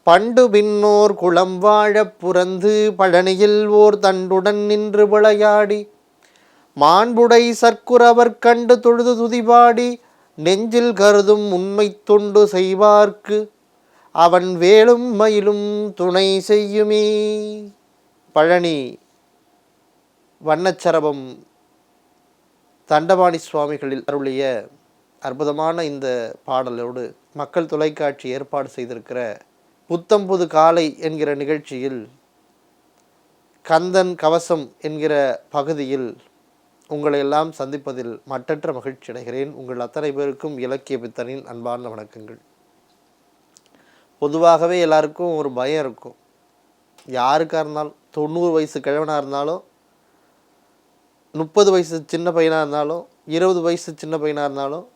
பண்டு பின்னோர் குளம் வாழப் புரந்து பழனியில் ஓர் தண்டுடன் நின்று விளையாடி மாண்புடை சற்குரவர் கண்டு தொழுது துதிபாடி நெஞ்சில் கருதும் உண்மை தொண்டு செய்வார்க்கு அவன் வேலும் மயிலும் துணை செய்யுமே. பழனி வண்ணச்சரபம் தண்டபாணி சுவாமிகளில் அருளிய அற்புதமான இந்த பாடலோடு மக்கள் தொலைக்காட்சி ஏற்பாடு செய்திருக்கிற புத்தம்புது காலை என்கிற நிகழ்ச்சியில் கந்தன் கவசம் என்கிற பகுதியில் உங்களை எல்லாம் சந்திப்பதில் மட்டற்ற மகிழ்ச்சி அடைகிறேன். உங்கள் அத்தனை பேருக்கும் இலக்கிய பித்தனின் அன்பான வணக்கங்கள். பொதுவாகவே எல்லாருக்கும் ஒரு பயம் இருக்கும். யாருக்காக இருந்தாலும் 90 வயசு கிழவனாக இருந்தாலும் 30 வயசு சின்ன பையனாக இருந்தாலும் 20 வயசு சின்ன பையனாக இருந்தாலும்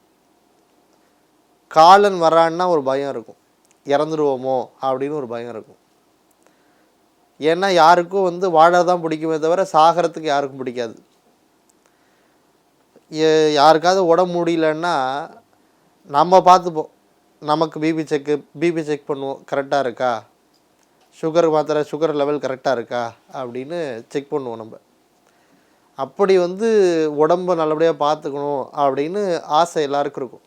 காலன் வரான்னா ஒரு பயம் இருக்கும். இறந்துருவோமோ அப்படின்னு ஒரு பயம் இருக்கும். ஏன்னா யாருக்கும் வாழதான் பிடிக்குமே தவிர சாகிறதுக்கு யாருக்கும் பிடிக்காது. யாருக்காவது உடம்பு முடியலன்னா நம்ம பார்த்துப்போம். நமக்கு பிபி செக் பண்ணுவோம், கரெக்டாக இருக்கா, சுகர் லெவல் கரெக்டாக இருக்கா அப்படின்னு செக் பண்ணுவோம். நம்ம அப்படி உடம்பை நல்லபடியாக பார்த்துக்கணும் அப்படின்னு ஆசை எல்லாருக்கும் இருக்கும்.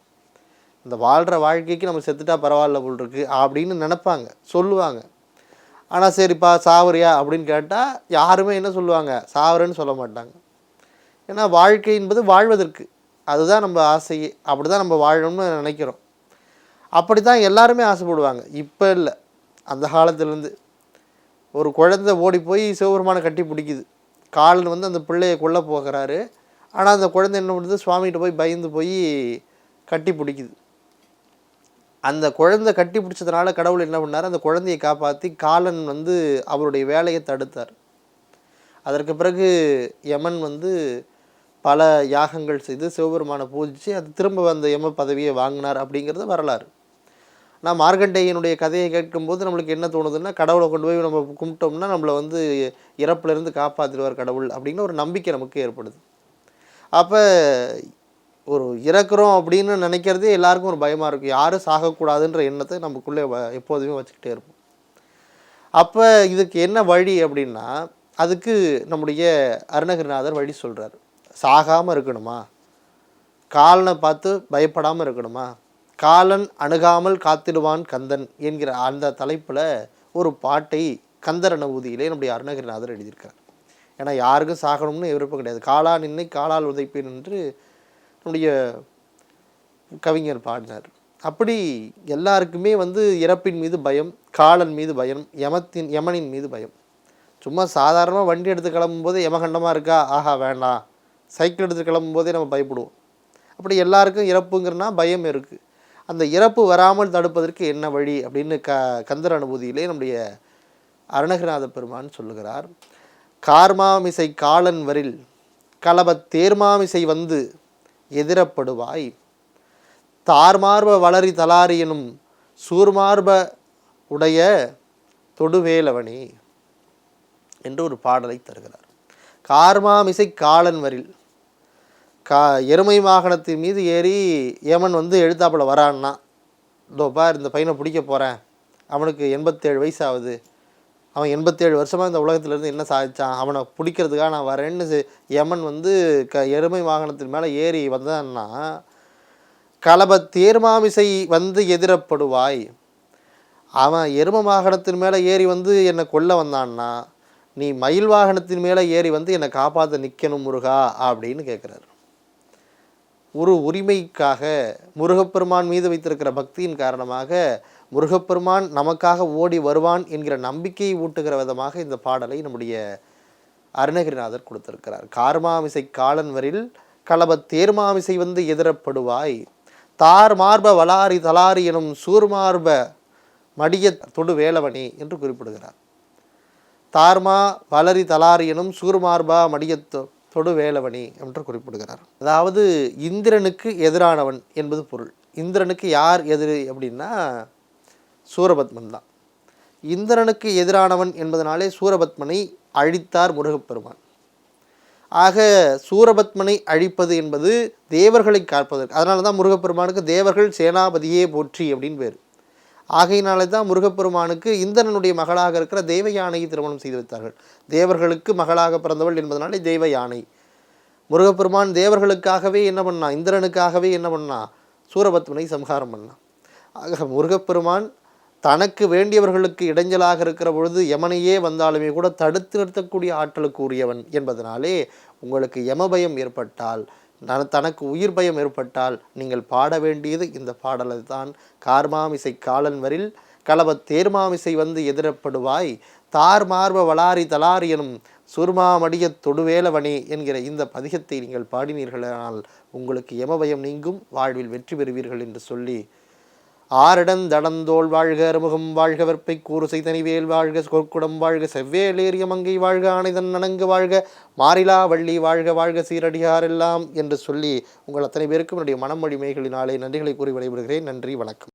இந்த வாழ்கிற வாழ்க்கைக்கு நம்ம செத்துட்டா பரவாயில்ல போல் இருக்கு அப்படின்னு நினைப்பாங்க, சொல்லுவாங்க. ஆனால் சரிப்பா சாவரியா அப்படின்னு கேட்டால் யாருமே என்ன சொல்லுவாங்க, சாவரேன்னு சொல்ல மாட்டாங்க. ஏன்னா வாழ்க்கை என்பது வாழ்வதற்கு, அதுதான் நம்ம ஆசையே. அப்படி தான் நம்ம வாழணும்னு நினைக்கிறோம். அப்படி தான் எல்லாருமே ஆசைப்படுவாங்க. இப்போ இல்லை, அந்த காலத்துலேருந்து. ஒரு குழந்தை ஓடி போய் சிவபெருமானை கட்டி பிடிக்குது. காலன் அந்த பிள்ளையை கொல்ல போகிறாரு. ஆனால் அந்த குழந்தை என்ன பண்ணுது, சுவாமிகிட்ட போய் பயந்து போய் கட்டி பிடிக்குது. அந்த குழந்தை கட்டி பிடிச்சதுனால கடவுள் என்ன பண்ணார், அந்த குழந்தையை காப்பாற்றி காலன் அவருடைய வேலையை தடுத்தார். அதற்கு பிறகு யமன் பல யாகங்கள் செய்து சிவபெருமானை பூஜித்து அது திரும்ப அந்த யம பதவியை வாங்கினார் அப்படிங்கிறது வரலாறு. நான் மார்கண்டேயனுடைய கதையை கேட்கும்போது நம்மளுக்கு என்ன தோணுதுன்னா, கடவுளை கொண்டு போய் நம்ம கும்பிட்டோம்னா நம்மளை இறப்புலேருந்து காப்பாற்றிடுவார் கடவுள் அப்படின்னு ஒரு நம்பிக்கை நமக்கு ஏற்படுது. அப்போ ஒரு இறக்குறோம் அப்படின்னு நினைக்கிறதே எல்லாருக்கும் ஒரு பயமாக இருக்கும். யாரும் சாகக்கூடாதுன்ற எண்ணத்தை நமக்குள்ளே எப்போதுமே வச்சுக்கிட்டே இருப்போம். அப்போ இதுக்கு என்ன வழி அப்படின்னா, அதுக்கு நம்முடைய அருணகிரிநாதர் வழி சொல்கிறார். சாகாமல் இருக்கணுமா, காலனை பார்த்து பயப்படாமல் இருக்கணுமா, காலன் அணுகாமல் காத்திடுவான் கந்தன் என்கிற அந்த தலைப்பில் ஒரு பாட்டை கந்தர் அனுபூதியிலே நம்முடைய அருணகிரிநாதர் எழுதியிருக்கார். ஏன்னா யாருக்கும் சாகணும்னு விருப்பம் கிடையாது. காலா நின்னை காலால் உதைப்பேன் என்று நம்முடைய கவிஞர் பாடினார். அப்படி எல்லாருக்குமே இறப்பின் மீது பயம், காலன் மீது பயம், யமனின் மீது பயம். சும்மா சாதாரணமாக வண்டி எடுத்து கிளம்பும்போதே யமகண்டமாக இருக்கா, ஆஹா வேண்டாம். சைக்கிள் எடுத்து கிளம்பும்போதே நம்ம பயப்படுவோம். அப்படி எல்லாருக்கும் இறப்புங்கிறனா பயம் இருக்குது. அந்த இறப்பு வராமல் தடுப்பதற்கு என்ன வழி அப்படின்னு கந்தர் அனுபூதியிலே நம்முடைய அருணகிரிநாத பெருமான் சொல்லுகிறார். கார்மாமிசை காலன் வரில் கலபத் தேர்மாமிசை எதிரப்படுவாய் தார்மார்ப வளரி தலாரியனும் சூர்மார்ப உடைய தொடுவேலவனே என்று ஒரு பாடலை தருகிறார். கார்மாமிசை காலன் வரில் எருமை வாகனத்தின் மீது ஏறி யமன் எழுத்தாப்புல வரான்னா, இதோப்பா இந்த பையனை பிடிக்க போகிறேன், அவனுக்கு 87 வயசு ஆகுது, அவன் 87 வருஷமாக இந்த உலகத்திலேருந்து என்ன சாதிச்சான், அவனை பிடிக்கிறதுக்காக நான் வரேன்னு யமன் எருமை வாகனத்தின் மேலே ஏறி வந்தான்னா, கலப தேர்மாமிசை எதிரப்படுவாய். அவன் எருமை வாகனத்தின் மேலே ஏறி என்னை கொல்ல வந்தான்னா, நீ மயில் வாகனத்தின் மேலே ஏறி என்னை காப்பாற்ற நிற்கணும் முருகா அப்படின்னு கேட்குறாரு. ஒரு உரிமைக்காக முருகப்பெருமான் மீது வைத்திருக்கிற பக்தியின் காரணமாக முருகப்பெருமான் நமக்காக ஓடி வருவான் என்கிற நம்பிக்கையை ஊட்டுகிற விதமாக இந்த பாடலை நம்முடைய அருணகிரிநாதர் கொடுத்திருக்கிறார். கார்மாமிசை காலன் வரில் கலப தேர்மாமிசை எதிரப்படுவாய் தார் மார்ப வளாரி தலாரி எனும் சூர்மார்ப மடிய தொடு வேலவனே என்று குறிப்பிடுகிறார். தார்மா வளரி தலாரி எனும் சூர்மார்பா மடிய தொடு வேலவனி என்று குறிப்பிடுகிறார். அதாவது இந்திரனுக்கு எதிரானவன் என்பது பொருள். இந்திரனுக்கு யார் எதிரி அப்படின்னா சூரபத்மன் தான். இந்திரனுக்கு எதிரானவன் என்பதனாலே சூரபத்மனை அழித்தார் முருகப்பெருமான். ஆக சூரபத்மனை அழிப்பது என்பது தேவர்களை காப்பதற்கு. அதனால தான் முருகப்பெருமானுக்கு தேவர்கள் சேனாபதியே போற்றி அப்படின்னு பேர். ஆகையினாலே தான் முருகப்பெருமானுக்கு இந்திரனுடைய மகளாக இருக்கிற தேவ யானையை திருமணம் செய்து வைத்தார்கள். தேவர்களுக்கு மகளாக பிறந்தவள் என்பதனாலே தேவ யானை. முருகப்பெருமான் தேவர்களுக்காகவே என்ன பண்ணான், இந்திரனுக்காகவே என்ன பண்ணான், சூரபத்மனை சம்ஹாரம் பண்ணான். ஆக முருகப்பெருமான் தனக்கு வேண்டியவர்களுக்கு இடைஞ்சலாக இருக்கிற பொழுது யமனையே வந்தாலுமே கூட தடுத்து நிறுத்தக்கூடிய ஆற்றலுக்கு உரியவன் என்பதனாலே உங்களுக்கு யம பயம் ஏற்பட்டால், தனக்கு உயிர் பயம் ஏற்பட்டால் நீங்கள் பாட வேண்டியது இந்த பாடலை தான். கார்மாமிசை காலன் வரில் களபத் தேர்மாமிசை வந்து எதிரப்படுவாய் தார் மார்ப வளாரி தலாரி எனும் சுர்மாமடியத் தொடுவேலவனே என்கிற இந்த பதிகத்தை நீங்கள் பாடினீர்களானால் உங்களுக்கு யமபயம் நீங்கும், வாழ்வில் வெற்றி பெறுவீர்கள் என்று சொல்லி, ஆரிடந்தடந்தோள் வாழ்க அறுமுகம் வாழ்க வெற்பை கூறுசை தனிவேல் வாழ்க சொற்குடம் வாழ்க செவ்வேலேறிய மங்கை வாழ்க ஆணைதன் நனங்கு வாழ்க மாறிலா வள்ளி வாழ்க வாழ்க சீரடியாரெல்லாம் என்று சொல்லி உங்கள் அத்தனை பேருக்கும் என்னுடைய மனமொழி மேய்களினாலே நன்றிகளை கூறி விடைபெறுகிறேன். நன்றி, வணக்கம்.